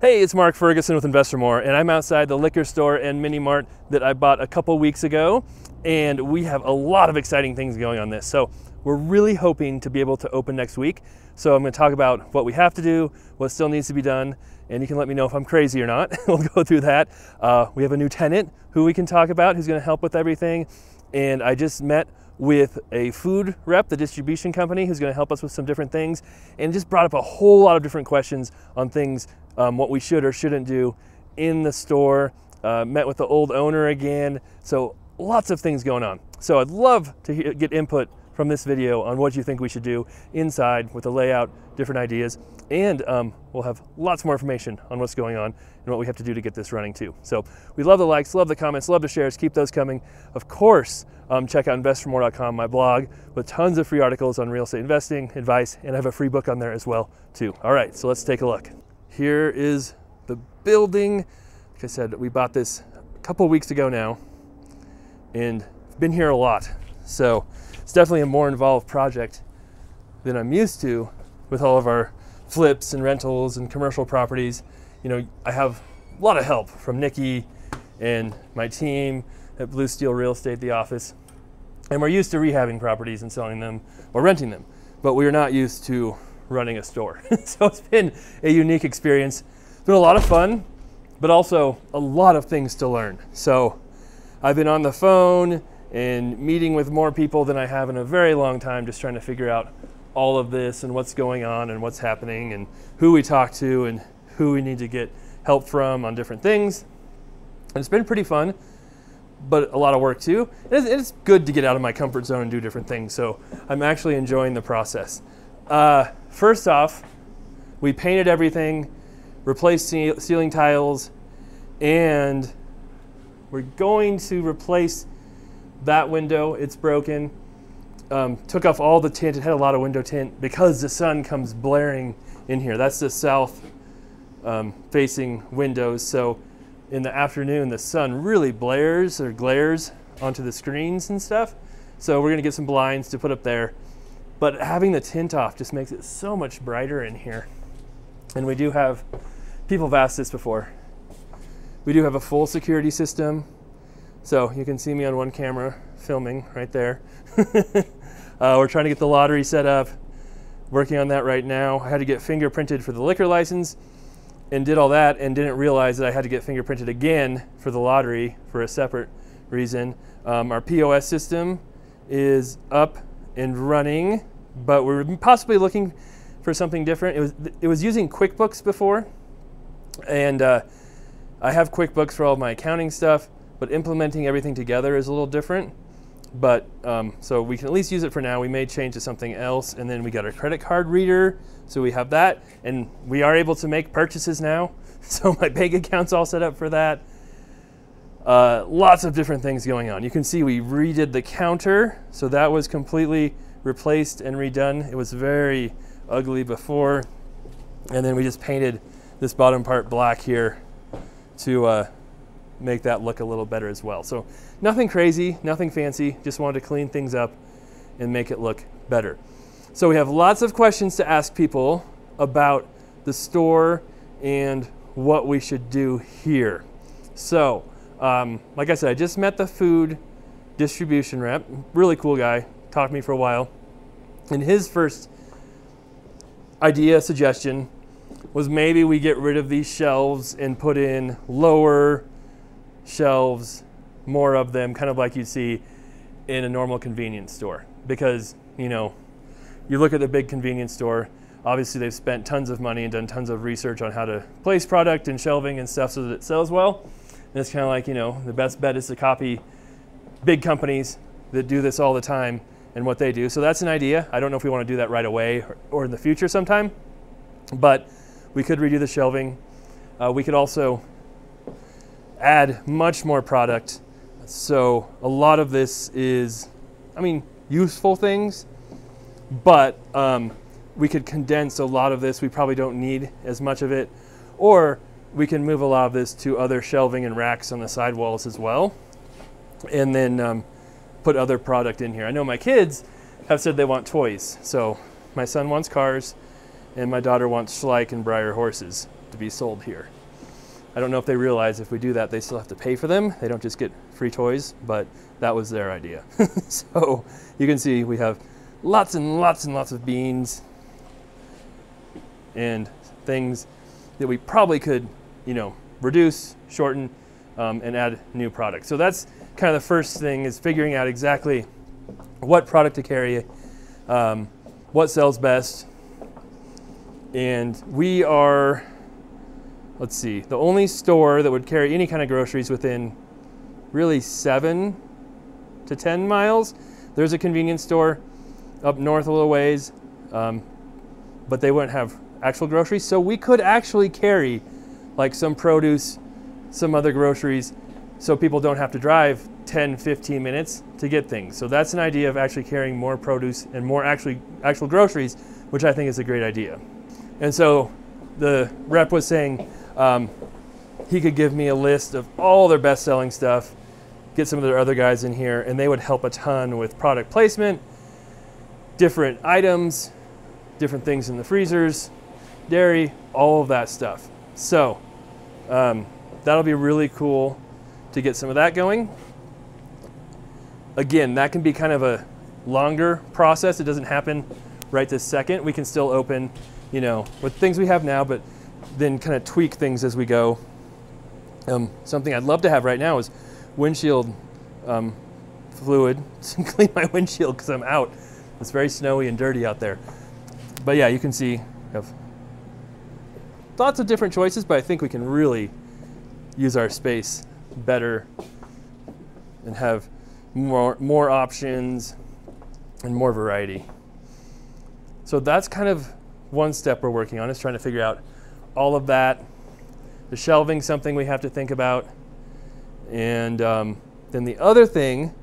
Hey, it's Mark Ferguson with Investor More, and I'm outside the liquor store and Mini-Mart that I bought a couple weeks ago, and we have a lot of exciting things going on this. So we're really hoping to be able to open next week. So I'm going to talk about what we have to do, what still needs to be done, and you can let me know if I'm crazy or not. We'll go through that. We have a new tenant who we can talk about who's going to help with everything, and I just met with a food rep, the distribution company, who's going to help us with some different things, and just brought up a whole lot of different questions on things, what we should or shouldn't do in the store. Met with the old owner again, so lots of things going on. So I'd love to get input from this video on what you think we should do inside with the layout, different ideas, and we'll have lots more information on what's going on and what we have to do to get this running too. So we love the likes, love the comments, love the shares, keep those coming. Of course, check out investormore.com, my blog, with tons of free articles on real estate investing, advice, and I have a free book on there as well too. All right, so let's take a look. Here is the building. Like I said, we bought this a couple weeks ago now and been here a lot. So it's definitely a more involved project than I'm used to with all of our flips and rentals and commercial properties. You know, I have a lot of help from Nikki and my team at Blue Steel Real Estate, the office. And we're used to rehabbing properties and selling them or renting them, but we are not used to running a store. So it's been a unique experience. It's been a lot of fun, but also a lot of things to learn. So I've been on the phone and meeting with more people than I have in a very long time, just trying to figure out all of this and what's going on and what's happening and who we talk to and who we need to get help from on different things. And it's been pretty fun, but a lot of work too. It's good to get out of my comfort zone and do different things. So I'm actually enjoying the process. First off, we painted everything, replaced ceiling tiles, and we're going to replace that window. It's broken. Took off all the tint. It had a lot of window tint because the sun comes blaring in here. That's the south facing windows. So in the afternoon, the sun really glares onto the screens and stuff. So we're gonna get some blinds to put up there. But having the tint off just makes it so much brighter in here. And we do have, people have asked this before, we do have a full security system. So you can see me on one camera filming right there. We're trying to get the lottery set up, working on that right now. I had to get fingerprinted for the liquor license and did all that and didn't realize that I had to get fingerprinted again for the lottery for a separate reason. Our POS system is up and running, but we're possibly looking for something different. It was using QuickBooks before, and I have QuickBooks for all of my accounting stuff, but implementing everything together is a little different. But so we can at least use it for now. We may change to something else, and then we got our credit card reader, so we have that, and we are able to make purchases now. So my bank account's all set up for that. Lots of different things going on. You can see we redid the counter, so that was completely replaced and redone. It was very ugly before, and then we just painted this bottom part black here to make that look a little better as well. So nothing crazy, nothing fancy, just wanted to clean things up and make it look better. So we have lots of questions to ask people about the store and what we should do here. So like I said, I just met the food distribution rep, really cool guy, talked to me for a while. And his first idea, suggestion, was maybe we get rid of these shelves and put in lower shelves, more of them, kind of like you see in a normal convenience store. Because, you know, you look at the big convenience store, obviously they've spent tons of money and done tons of research on how to place product and shelving and stuff so that it sells well. And it's kind of like, you know, the best bet is to copy big companies that do this all the time and what they do. So that's an idea. I don't know if we want to do that right away or in the future sometime, but we could redo the shelving. We could also add much more product. So a lot of this is, I mean, useful things, but we could condense a lot of this. We probably don't need as much of it, or we can move a lot of this to other shelving and racks on the sidewalls as well, and then put other product in here. I know my kids have said they want toys. So my son wants cars and my daughter wants Schleich and Breyer horses to be be sold here. I don't know if they realize if we do that, they still have to pay for them. They don't just get free toys, but that was their idea. So you can see we have lots and lots and lots of beans and things that we probably could, you know, reduce, shorten, and add new products. So that's kind of the first thing, is figuring out exactly what product to carry, what sells best. And we are, let's see, the only store that would carry any kind of groceries within really 7 to 10 miles. There's a convenience store up north a little ways, but they wouldn't have actual groceries. So we could actually carry like some produce, some other groceries, so people don't have to drive 10, 15 minutes to get things. So that's an idea of actually carrying more produce and more actual groceries, which I think is a great idea. And so the rep was saying he could give me a list of all their best-selling stuff, get some of their other guys in here, and they would help a ton with product placement, different items, different things in the freezers, dairy, all of that stuff. So that'll be really cool to get some of that going. Again, that can be kind of a longer process. It doesn't happen right this second. We can still open, you know, with things we have now, but then kind of tweak things as we go. Something I'd love to have right now is windshield fluid to clean my windshield because I'm out. It's very snowy and dirty out there. But yeah, you can see we have lots of different choices, but I think we can really use our space better and have more options and more variety. So that's kind of one step we're working on, is trying to figure out all of that. The shelving, something we have to think about. And then the other thing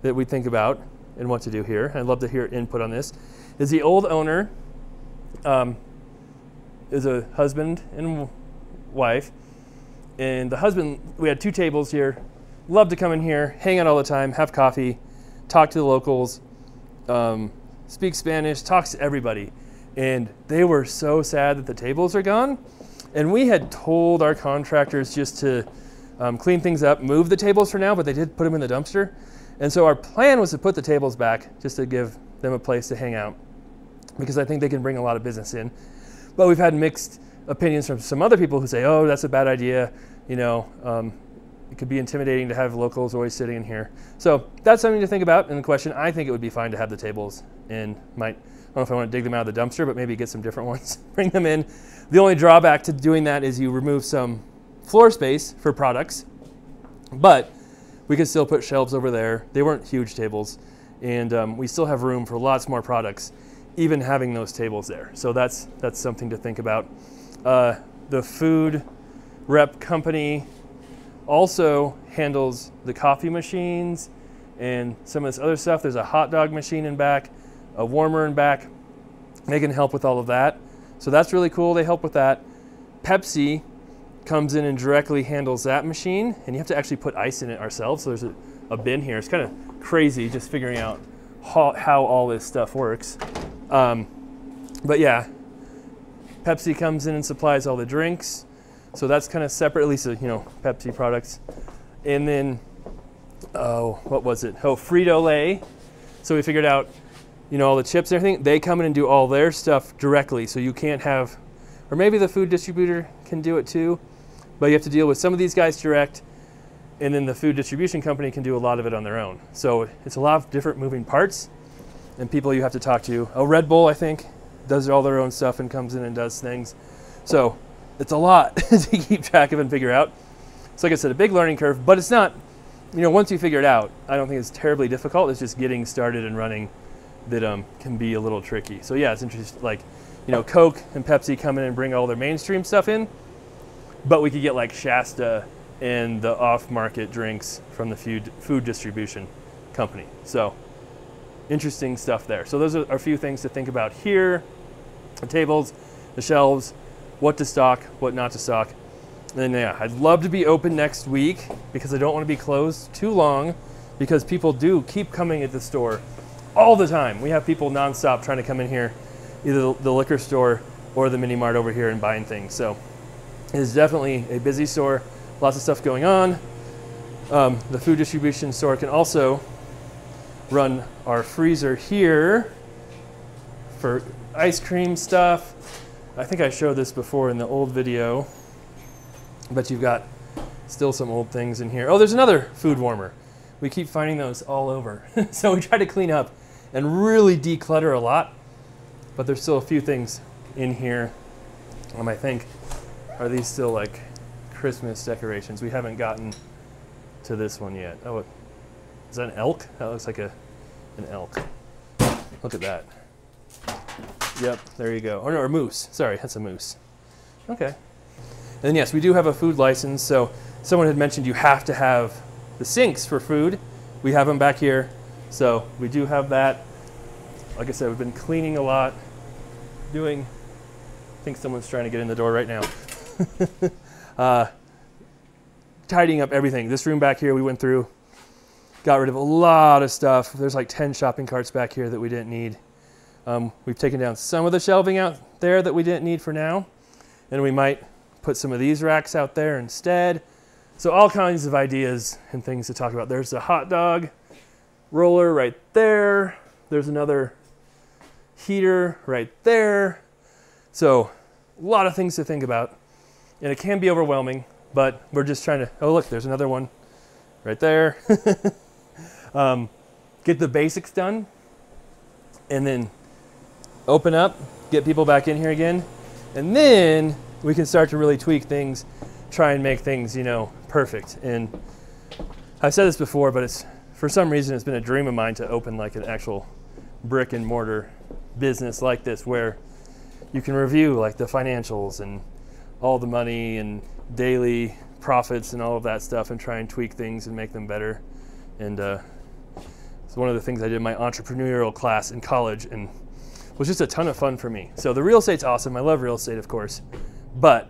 that we think about and what to do here, and I'd love to hear input on this, is the old owner is a husband and wife. And the husband, we had 2 tables here, loved to come in here, hang out all the time, have coffee, talk to the locals, speak Spanish, talks to everybody. And they were so sad that the tables are gone. And we had told our contractors just to clean things up, move the tables for now, but they did put them in the dumpster. And so our plan was to put the tables back just to give them a place to hang out, because I think they can bring a lot of business in. But we've had mixed opinions from some other people who say, oh, that's a bad idea. You know, it could be intimidating to have locals always sitting in here. So that's something to think about in the question. I think it would be fine to have the tables in. I don't know if I want to dig them out of the dumpster, but maybe get some different ones, bring them in. The only drawback to doing that is you remove some floor space for products, but we could still put shelves over there. They weren't huge tables, and we still have room for lots more products, even having those tables there. So that's something to think about. The food rep company also handles the coffee machines and some of this other stuff. There's a hot dog machine in back, a warmer in back. They can help with all of that. So that's really cool. They help with that. Pepsi comes in and directly handles that machine, and you have to actually put ice in it ourselves. So there's a bin here. It's kind of crazy just figuring out how all this stuff works. But yeah, Pepsi comes in and supplies all the drinks. So that's kind of separate, at least, you know, Pepsi products. And then, what was it? Oh, Frito-Lay. So we figured out, you know, all the chips and everything. They come in and do all their stuff directly. So you can't have, or maybe the food distributor can do it too, but you have to deal with some of these guys direct, and then the food distribution company can do a lot of it on their own. So it's a lot of different moving parts and people you have to talk to. Oh, Red Bull, I think, does all their own stuff and comes in and does things. So it's a lot to keep track of and figure out. So like I said, a big learning curve, but it's not, you know, once you figure it out, I don't think it's terribly difficult. It's just getting started and running that can be a little tricky. So yeah, it's interesting, like, you know, Coke and Pepsi come in and bring all their mainstream stuff in, but we could get like Shasta and the off-market drinks from the food distribution company. So interesting stuff there. So those are a few things to think about here: the tables, the shelves, what to stock, what not to stock. And then yeah, I'd love to be open next week because I don't want to be closed too long, because people do keep coming at the store all the time. We have people nonstop trying to come in here, either the liquor store or the Mini-Mart over here, and buying things. So It is definitely a busy store, lots of stuff going on. The food distribution store can also run our freezer here for ice cream stuff. I think I showed this before in the old video, but you've got still some old things in here. Oh, there's another food warmer. We keep finding those all over. So we try to clean up and really declutter a lot, but there's still a few things in here. I think, are these still like Christmas decorations? We haven't gotten to this one yet. Oh, is that an elk? That looks like an elk. Look at that. Yep, there you go. Oh no, or moose. Sorry, that's a moose. Okay. And yes, we do have a food license. So someone had mentioned you have to have the sinks for food. We have them back here. So we do have that. Like I said, we've been cleaning a lot, I think someone's trying to get in the door right now. Tidying up everything. This room back here we went through, got rid of a lot of stuff. There's like 10 shopping carts back here that we didn't need. We've taken down some of the shelving out there that we didn't need for now. And we might put some of these racks out there instead. So all kinds of ideas and things to talk about. There's the hot dog roller right there. There's another heater right there. So a lot of things to think about. And it can be overwhelming, but we're just trying to, oh look, there's another one right there. Get the basics done and then open up, get people back in here again. And then we can start to really tweak things, try and make things, you know, perfect. And I've said this before, but it's, for some reason, it's been a dream of mine to open like an actual brick and mortar business like this, where you can review like the financials and all the money and daily profits and all of that stuff and try and tweak things and make them better. And it's one of the things I did in my entrepreneurial class in college and was just a ton of fun for me. So the real estate's awesome. I love real estate, of course, but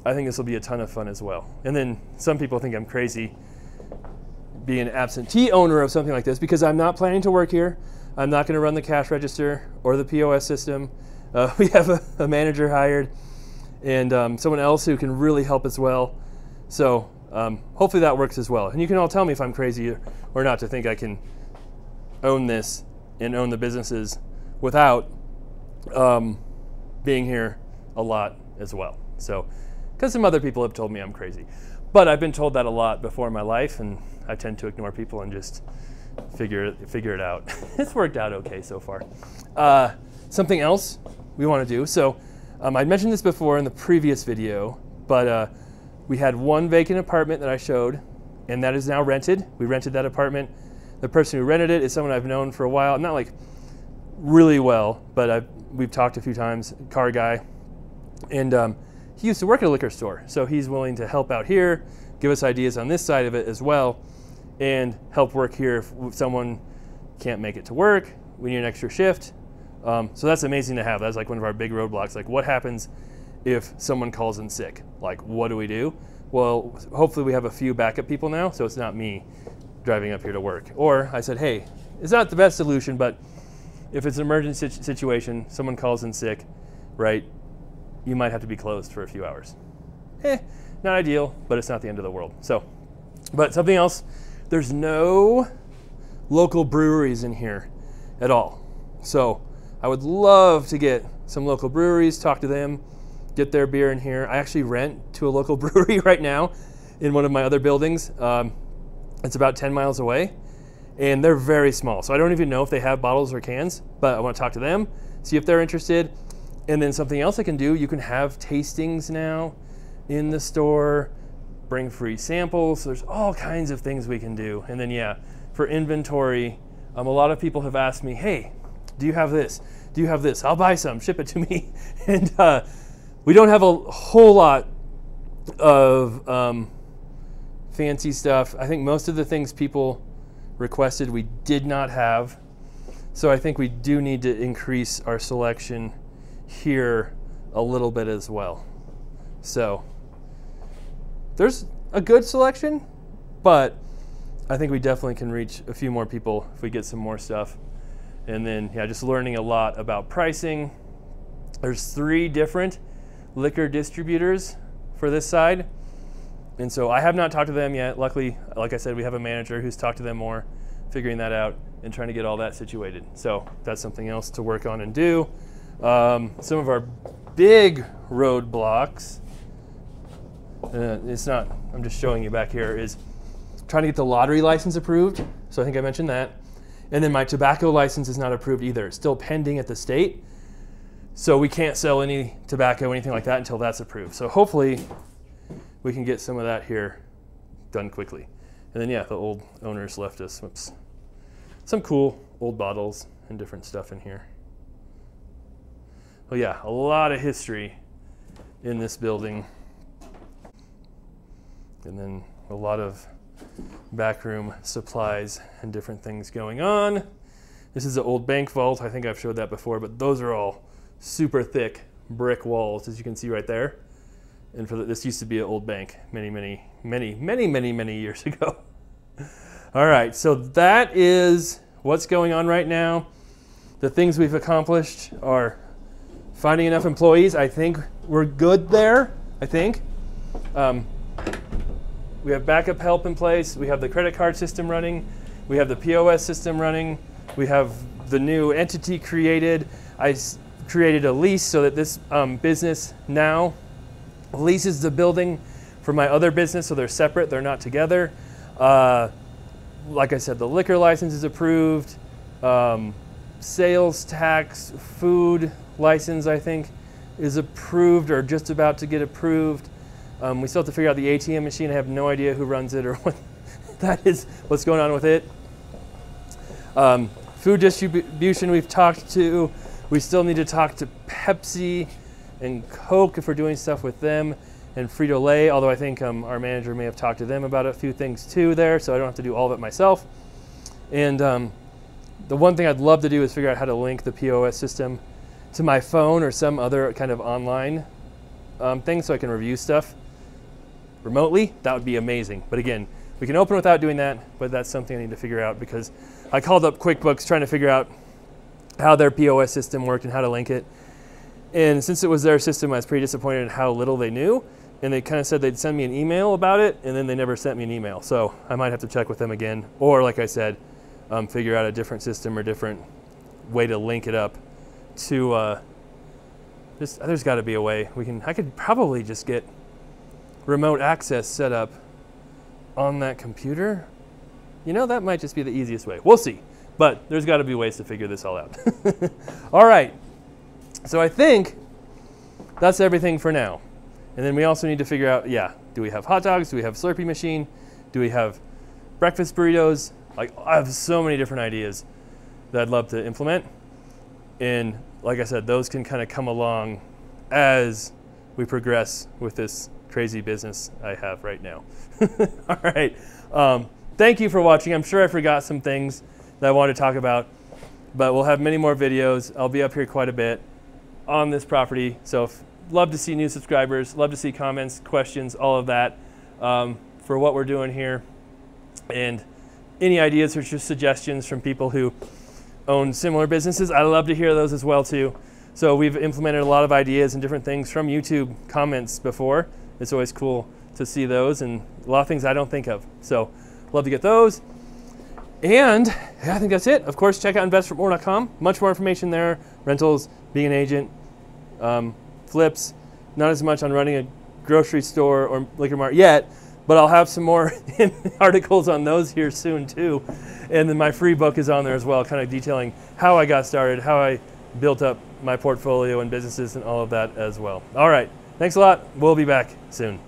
I think this will be a ton of fun as well. And then some people think I'm crazy being an absentee owner of something like this because I'm not planning to work here. I'm not going to run the cash register or the POS system. We have a manager hired and someone else who can really help as well. So hopefully that works as well. And you can all tell me if I'm crazy or not to think I can own this and own the businesses without being here a lot as well. So, because some other people have told me I'm crazy. But I've been told that a lot before in my life, and I tend to ignore people and just figure it out. It's worked out okay so far. Something else we want to do. So I mentioned this before in the previous video, but we had one vacant apartment that I showed, and that is now rented. We rented that apartment. The person who rented it is someone I've known for a while. Not like really well, but we've talked a few times, car guy. And he used to work at a liquor store, so he's willing to help out here, give us ideas on this side of it as well, and help work here if someone can't make it to work, we need an extra shift. So that's amazing to have. That's like one of our big roadblocks. Like, what happens if someone calls in sick? Like, what do we do? Well, hopefully we have a few backup people now, so it's not me driving up here to work. Or I said, hey, it's not the best solution, but if it's an emergency situation, someone calls in sick, right, you might have to be closed for a few hours. Not ideal, but it's not the end of the world. So, but something else, there's no local breweries in here at all. So I would love to get some local breweries, talk to them, get their beer in here. I actually rent to a local brewery right now in one of my other buildings. It's about 10 miles away, and they're very small. So I don't even know if they have bottles or cans, but I want to talk to them, see if they're interested. And then something else I can do, you can have tastings now in the store, bring free samples. There's all kinds of things we can do. And then yeah, for inventory, a lot of people have asked me, hey, do you have this? Do you have this? I'll buy some, ship it to me. And we don't have a whole lot of fancy stuff. I think most of the things people requested we did not have. So I think we do need to increase our selection here a little bit as well. So there's a good selection, but I think we definitely can reach a few more people if we get some more stuff. And then yeah, just learning a lot about pricing. There's 3 different liquor distributors for this side. And so I have not talked to them yet. Luckily, like I said, we have a manager who's talked to them more, figuring that out and trying to get all that situated. So that's something else to work on and do. Some of our big roadblocks, it's not, I'm just showing you back here, is trying to get the lottery license approved. So I think I mentioned that. And then my tobacco license is not approved either. It's still pending at the state. So we can't sell any tobacco or anything like that until that's approved. So hopefully we can get some of that here done quickly. And then yeah, the old owners left us some cool old bottles and different stuff in here. Well, yeah, a lot of history in this building. And then a lot of backroom supplies and different things going on. This is an old bank vault. I think I've showed that before, but those are all super thick brick walls, as you can see right there. And this used to be an old bank many years ago. All right, so that is what's going on right now. The things we've accomplished are finding enough employees. I think we're good there, I think. We have backup help in place. We have the credit card system running. We have the POS system running. We have the new entity created. I created a lease so that this business now leases the building for my other business, so they're separate, they're not together. Like I said, the liquor license is approved. Sales tax, food license, I think, is approved or just about to get approved. We still have to figure out the ATM machine. I have no idea who runs it or what that is, what's going on with it. Food distribution we've talked to. We still need to talk to Pepsi and Coke if we're doing stuff with them, and Frito-Lay, although I think our manager may have talked to them about a few things too there, so I don't have to do all of it myself. And the one thing I'd love to do is figure out how to link the POS system to my phone or some other kind of online thing so I can review stuff remotely. That would be amazing. But again, we can open without doing that, but that's something I need to figure out because I called up QuickBooks trying to figure out how their POS system worked and how to link it. And since it was their system, I was pretty disappointed in how little they knew. And they kind of said they'd send me an email about it, and then they never sent me an email. So I might have to check with them again. Or like I said, figure out a different system or different way to link it up to, there's gotta be a way. I could probably just get remote access set up on that computer. You know, that might just be the easiest way. We'll see. But there's got to be ways to figure this all out. All right. So I think that's everything for now. And then we also need to figure out, yeah, do we have hot dogs? Do we have Slurpee machine? Do we have breakfast burritos? Like, I have so many different ideas that I'd love to implement. And like I said, those can kind of come along as we progress with this crazy business I have right now. All right. Thank you for watching. I'm sure I forgot some things that I wanted to talk about, but we'll have many more videos. I'll be up here quite a bit on this property. So love to see new subscribers, love to see comments, questions, all of that for what we're doing here. And any ideas or just suggestions from people who own similar businesses, I love to hear those as well too. So we've implemented a lot of ideas and different things from YouTube comments before. It's always cool to see those and a lot of things I don't think of. So love to get those. And yeah, I think that's it. Of course, check out investformore.com. Much more information there. Rentals, being an agent, flips. Not as much on running a grocery store or liquor mart yet, but I'll have some more articles on those here soon too. And then my free book is on there as well, kind of detailing how I got started, how I built up my portfolio and businesses and all of that as well. All right, thanks a lot. We'll be back soon.